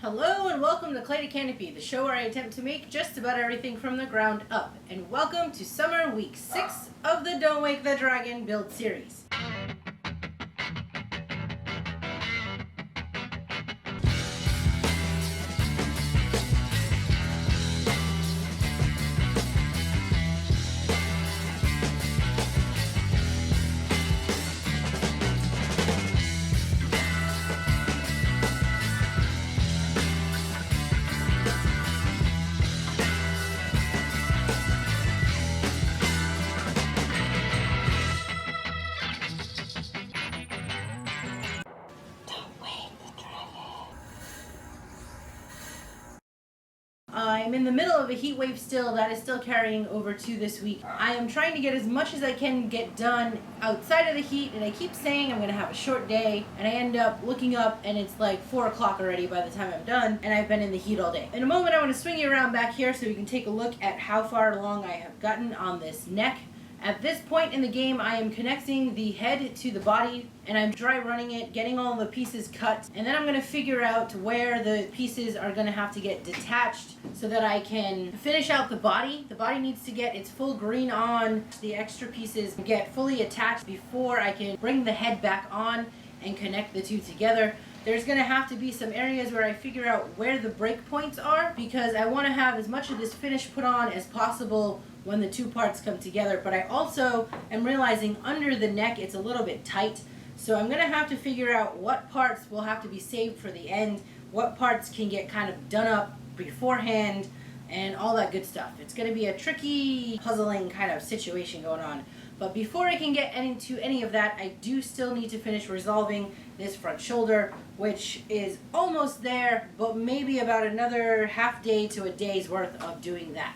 Hello and welcome to Clay to Canopy, the show where I attempt to make just about everything from the ground up. And welcome to summer week 6 of the Don't Wake the Dragon build series. I'm in the middle of a heat wave still that is still carrying over to this week. I am trying to get as much as I can get done outside of the heat, and I keep saying I'm going to have a short day, and I end up looking up and it's like 4 o'clock already by the time I'm done, and I've been in the heat all day. In a moment I want to swing you around back here so you can take a look at how far along I have gotten on this neck. At this point in the game, I am connecting the head to the body, and I'm dry running it, getting all the pieces cut, and then I'm going to figure out where the pieces are going to have to get detached so that I can finish out the body. The body needs to get its full green on, the extra pieces get fully attached before I can bring the head back on and connect the two together. There's going to have to be some areas where I figure out where the break points are, because I want to have as much of this finish put on as possible when the two parts come together. But I also am realizing under the neck it's a little bit tight, so I'm going to have to figure out what parts will have to be saved for the end, what parts can get kind of done up beforehand, and all that good stuff. It's going to be a tricky, puzzling kind of situation going on. But before I can get into any of that, I do still need to finish resolving this front shoulder, which is almost there, but maybe about another half day to a day's worth of doing that.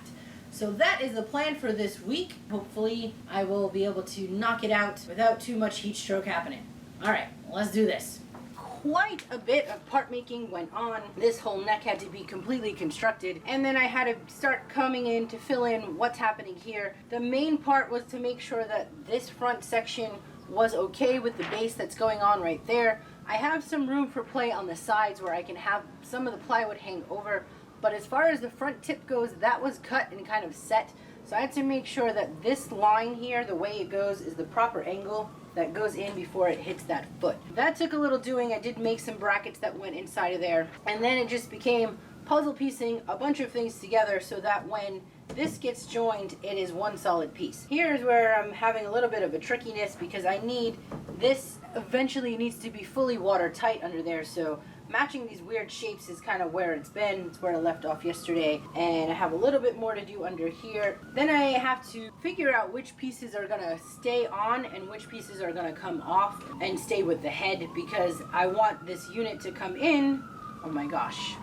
So that is the plan for this week. Hopefully I will be able to knock it out without too much heat stroke happening. Alright, let's do this. Quite a bit of part making went on. This whole neck had to be completely constructed, and then I had to start coming in to fill in what's happening here. The main part was to make sure that this front section was okay with the base that's going on right there. I have some room for play on the sides where I can have some of the plywood hang over, but as far as the front tip goes, that was cut and kind of set. So I had to make sure that this line here, the way it goes, is the proper angle that goes in before it hits that foot. That took a little doing. I did make some brackets that went inside of there, and then it just became puzzle piecing a bunch of things together so that when this gets joined, it is one solid piece. Here's where I'm having a little bit of a trickiness, because I need this eventually needs to be fully watertight under there, so matching these weird shapes is kind of where it's been. It's where I left off yesterday, and I have a little bit more to do under here. Then I have to figure out which pieces are gonna stay on and which pieces are gonna come off and stay with the head, because I want this unit to come in. Oh my gosh.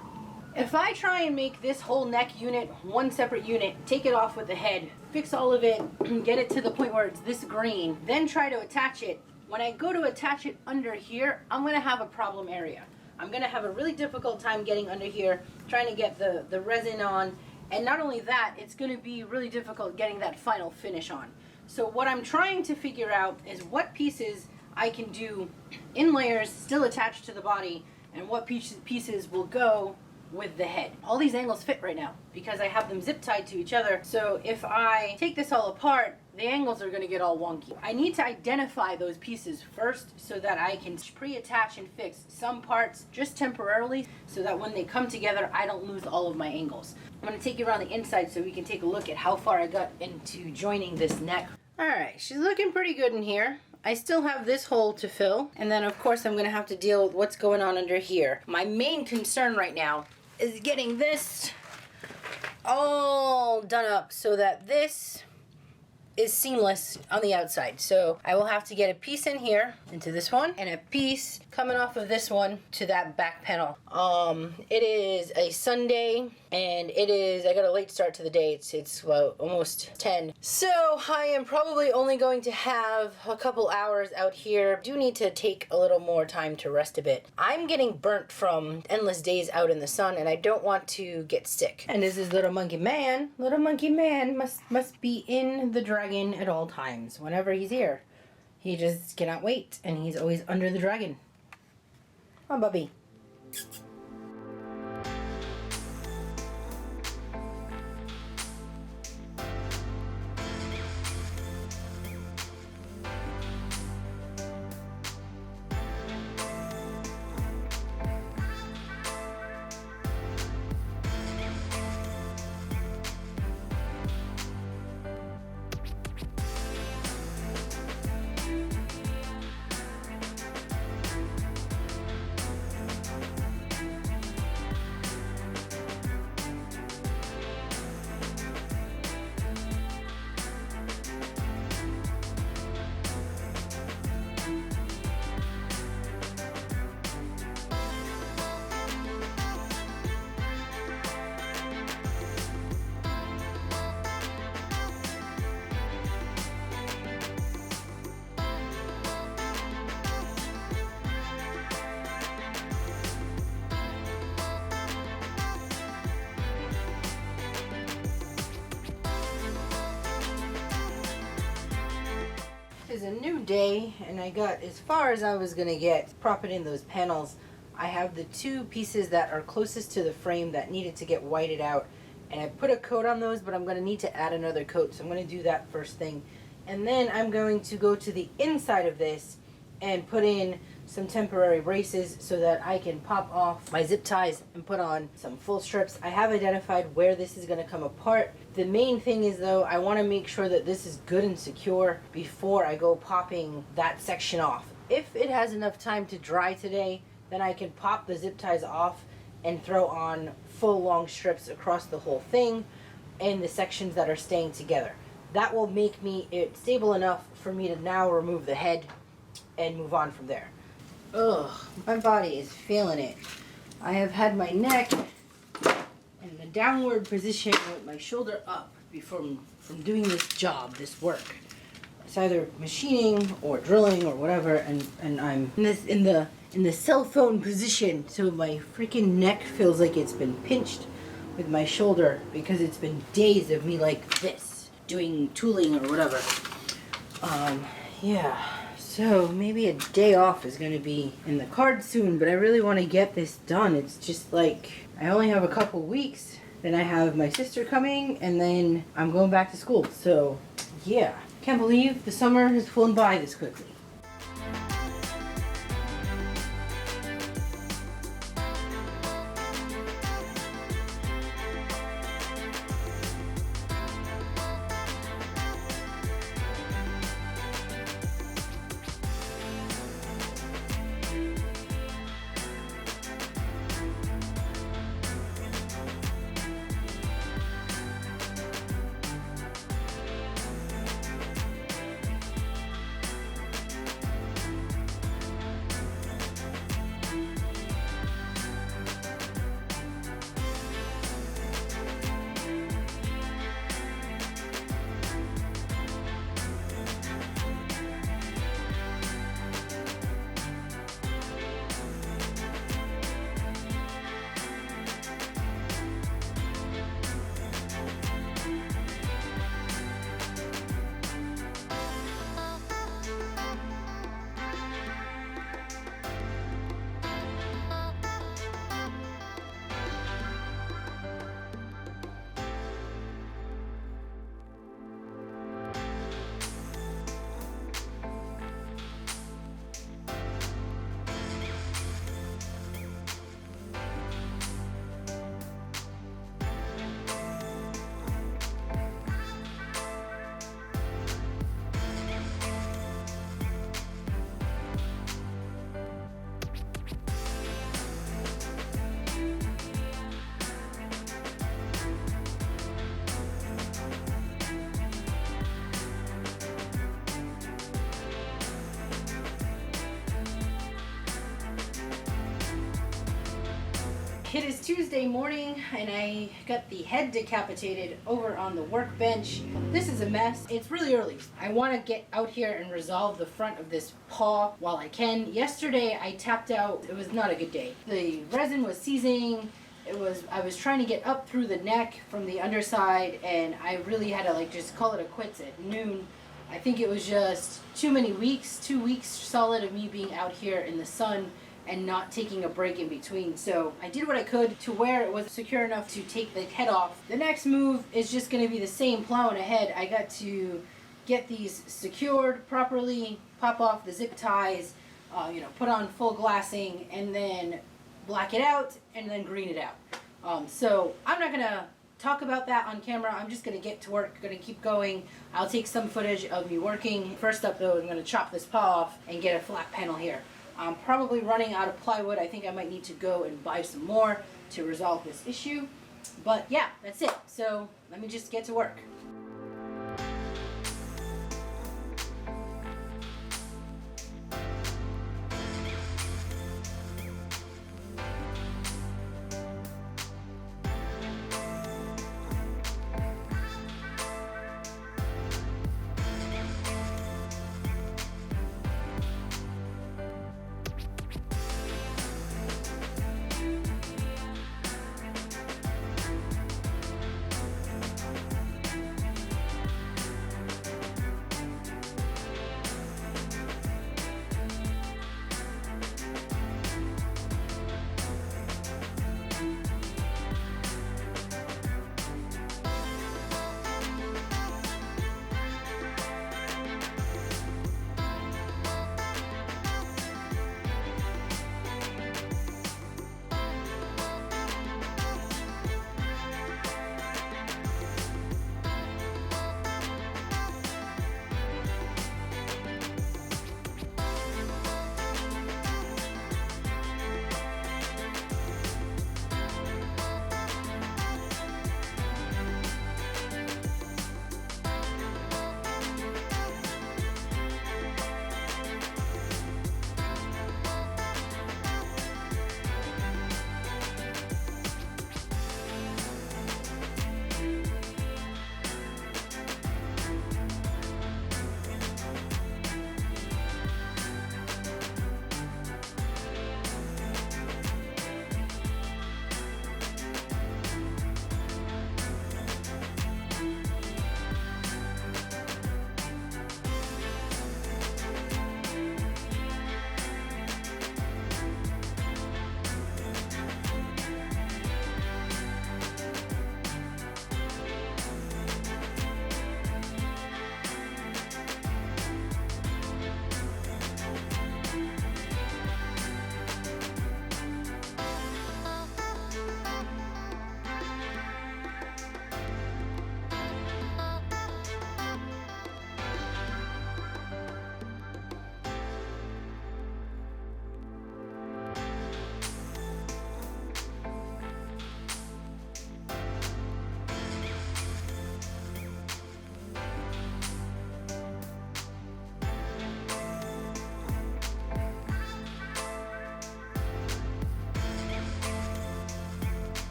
If I try and make this whole neck unit one separate unit, take it off with the head, fix all of it, get it to the point where it's this green, then try to attach it, when I go to attach it under here, I'm gonna have a problem area. I'm going to have a really difficult time getting under here, trying to get the resin on, and not only that, it's going to be really difficult getting that final finish on. So what I'm trying to figure out is what pieces I can do in layers, still attached to the body, and what pieces will go with the head. All these angles fit right now because I have them zip tied to each other, so if I take this all apart, the angles are going to get all wonky. I need to identify those pieces first so that I can pre-attach and fix some parts just temporarily so that when they come together I don't lose all of my angles. I'm going to take you around the inside so we can take a look at how far I got into joining this neck. Alright, she's looking pretty good in here. I still have this hole to fill, and then of course I'm going to have to deal with what's going on under here. My main concern right now is getting this all done up so that this is seamless on the outside. So I will have to get a piece in here into this one and a piece coming off of this one to that back panel. It is a Sunday and I got a late start to the day. It's well, almost 10. So I am probably only going to have a couple hours out here. I do need to take a little more time to rest a bit. I'm getting burnt from endless days out in the sun and I don't want to get sick. And this is little monkey man. Little monkey man must be in the dragon at all times. Whenever he's here, he just cannot wait, and he's always under the dragon. Come on, Bubby. is a new day, and I got as far as I was gonna get propping in those panels. I have the two pieces that are closest to the frame that needed to get whited out, and I put a coat on those, but I'm gonna need to add another coat, so I'm gonna do that first thing. And then I'm going to go to the inside of this and put in some temporary braces so that I can pop off my zip ties and put on some full strips. I have identified where this is going to come apart. The main thing is though, I want to make sure that this is good and secure before I go popping that section off. If it has enough time to dry today, then I can pop the zip ties off and throw on full long strips across the whole thing and the sections that are staying together. That will make it stable enough for me to now remove the head and move on from there. Ugh, my body is feeling it. I have had my neck in the downward position with my shoulder up from doing this job, this work. It's either machining or drilling or whatever, and I'm in the cell phone position, so my freaking neck feels like it's been pinched with my shoulder because it's been days of me like this, doing tooling or whatever. Yeah. So maybe a day off is going to be in the cards soon, but I really want to get this done. It's just like I only have a couple weeks, then I have my sister coming, and then I'm going back to school. So yeah, can't believe the summer has flown by this quickly. It is Tuesday morning, and I got the head decapitated over on the workbench. This is a mess. It's really early. I want to get out here and resolve the front of this paw while I can. Yesterday I tapped out. It was not a good day. The resin was seizing. I was trying to get up through the neck from the underside, and I really had to just call it a quits at noon. I think it was just too many weeks, 2 weeks solid of me being out here in the sun and not taking a break in between. So I did what I could to where it was secure enough to take the head off. The next move is just going to be the same, plowing ahead. I got to get these secured properly, pop off the zip ties, put on full glassing, and then black it out and then green it out. So I'm not going to talk about that on camera. I'm just going to get to work, going to keep going. I'll take some footage of me working. First up though, I'm going to chop this paw off and get a flat panel here. I'm probably running out of plywood. I think I might need to go and buy some more to resolve this issue. But yeah, that's it. So let me just get to work.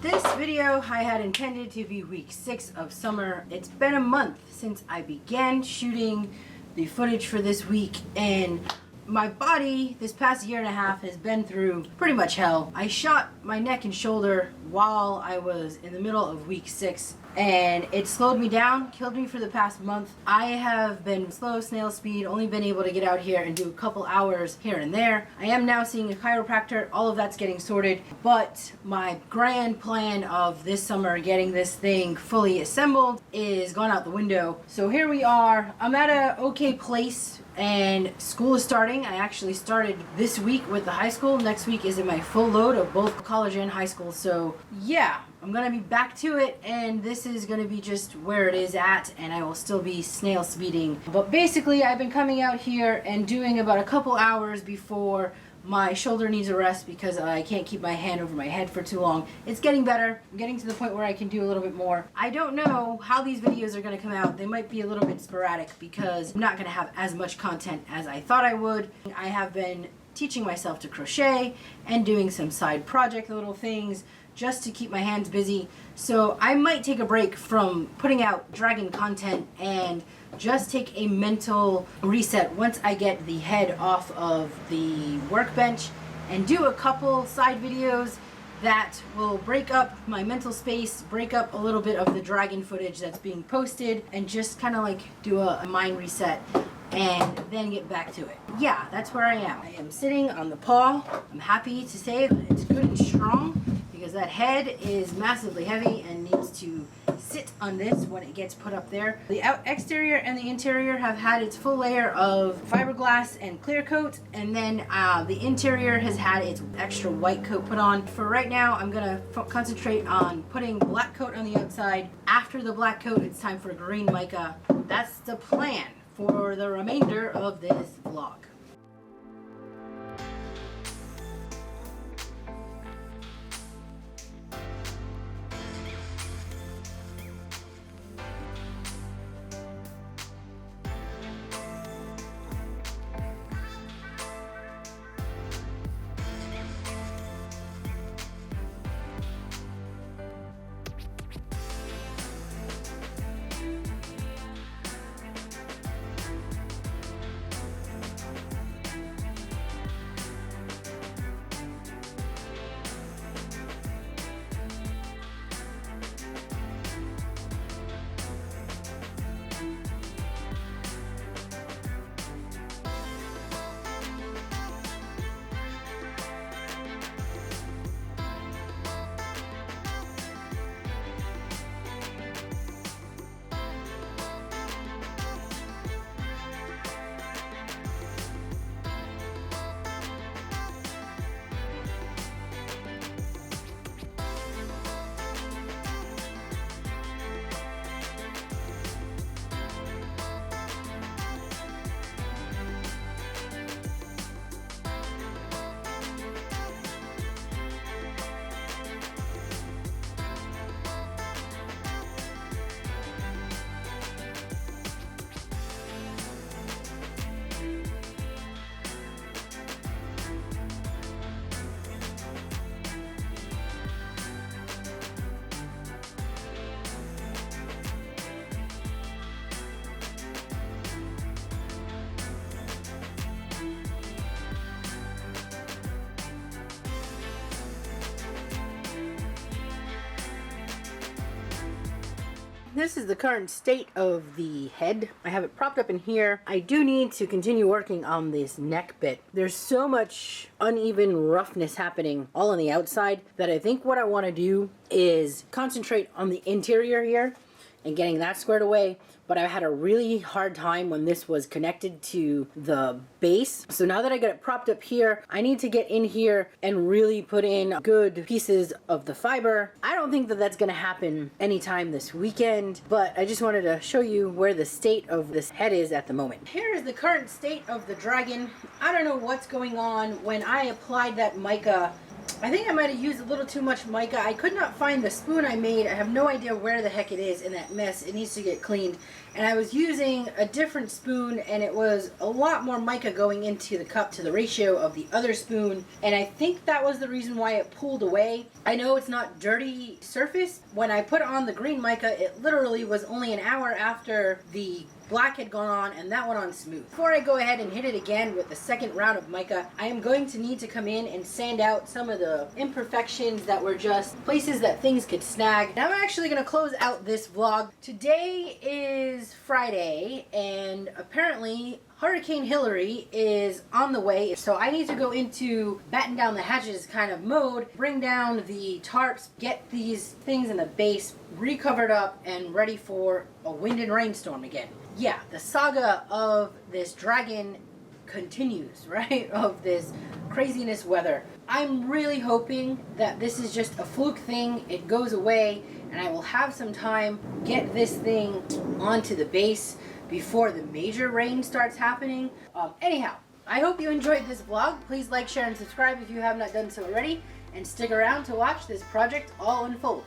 This video I had intended to be week 6 of summer. It's been a month since I began shooting the footage for this week, and my body this past year and a half has been through pretty much hell. I shot my neck and shoulder while I was in the middle of week 6, and it slowed me down, killed me for the past month. I have been slow, snail speed, only been able to get out here and do a couple hours here and there. I am now seeing a chiropractor. All of that's getting sorted, but my grand plan of this summer, getting this thing fully assembled, is gone out the window. So here we are. I'm at a okay place, and school is starting. I actually started this week with the high school. Next week is in my full load of both college and high school. So yeah, I'm gonna be back to it, and this is gonna be just where it is at, and I will still be snail speeding. But basically, I've been coming out here and doing about a couple hours before my shoulder needs a rest because I can't keep my hand over my head for too long. It's getting better. I'm getting to the point where I can do a little bit more. I don't know how these videos are going to come out. They might be a little bit sporadic because I'm not going to have as much content as I thought I would. I have been teaching myself to crochet and doing some side project little things just to keep my hands busy. So I might take a break from putting out dragon content and just take a mental reset once I get the head off of the workbench and do a couple side videos that will break up my mental space, break up a little bit of the dragon footage that's being posted, and just kind of like do a mind reset and then get back to it. Yeah, that's where I am. I am sitting on the paw. I'm happy to say it's good and strong because that head is massively heavy and needs to sit on this when it gets put up there. The exterior and the interior have had its full layer of fiberglass and clear coat, and then the interior has had its extra white coat put on. For right now, I'm gonna concentrate on putting black coat on the outside. After the black coat, it's time for green mica. That's the plan for the remainder of this vlog. This is the current state of the head. I have it propped up in here. I do need to continue working on this neck bit. There's so much uneven roughness happening all on the outside that I think what I want to do is concentrate on the interior here and getting that squared away. But I had a really hard time when this was connected to the base. So now that I got it propped up here, I need to get in here and really put in good pieces of the fiber. I don't think that that's gonna happen anytime this weekend, but I just wanted to show you where the state of this head is at the moment. Here is the current state of the dragon. I don't know what's going on. When I applied that mica I think I might have used a little too much mica. I could not find the spoon I made. I have no idea where the heck it is in that mess. It needs to get cleaned. And I was using a different spoon, and it was a lot more mica going into the cup to the ratio of the other spoon. And I think that was the reason why it pulled away. I know it's not dirty surface. When I put on the green mica, it literally was only an hour after the black had gone on, and that went on smooth. Before I go ahead and hit it again with the second round of mica, I am going to need to come in and sand out some of the imperfections that were just places that things could snag. And I'm actually going to close out this vlog. Today is Friday, and apparently Hurricane Hillary is on the way, so I need to go into batten down the hatches kind of mode, bring down the tarps, get these things in the base recovered up and ready for a wind and rainstorm again. Yeah, the saga of this dragon continues, right? Of this craziness weather. I'm really hoping that this is just a fluke thing, it goes away, and I will have some time get this thing onto the base before the major rain starts happening. Anyhow, I hope you enjoyed this vlog. Please like, share, and subscribe if you have not done so already, and stick around to watch this project all unfold.